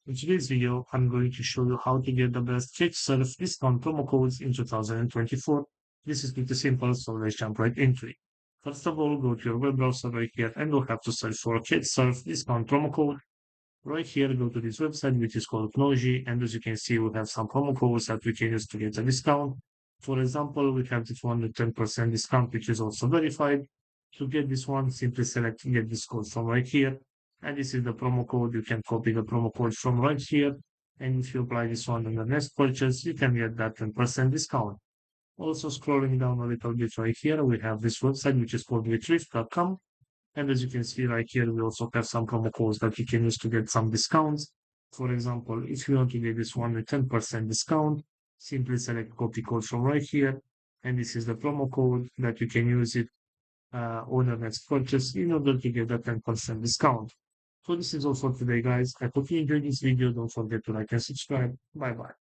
In today's video, I'm going to show you how to get the best catchsurf discount promo codes in 2024. This is pretty simple, so let's jump right into it. First of all, go to your web browser right here and you'll have to search for catchsurf discount promo code. Right here, go to this website, which is called Knoji, and as you can see, we have some promo codes that we can use to get a discount. For example, we have this one with 10% discount, which is also verified. To get this one, simply select get this code from right here. And this is the promo code. You can copy the promo code from right here. And if you apply this one on the next purchase, you can get that 10% discount. Also scrolling down a little bit right here, we have this website, which is called retrieve.com. And as you can see right here, we also have some promo codes that you can use to get some discounts. For example, if you want to get this one with 10% discount, simply select copy code from right here. And this is the promo code that you can use it on your next purchase in order to get that 10% discount. So this is all for today, guys. I hope you enjoyed this video. Don't forget to like and subscribe. Bye bye.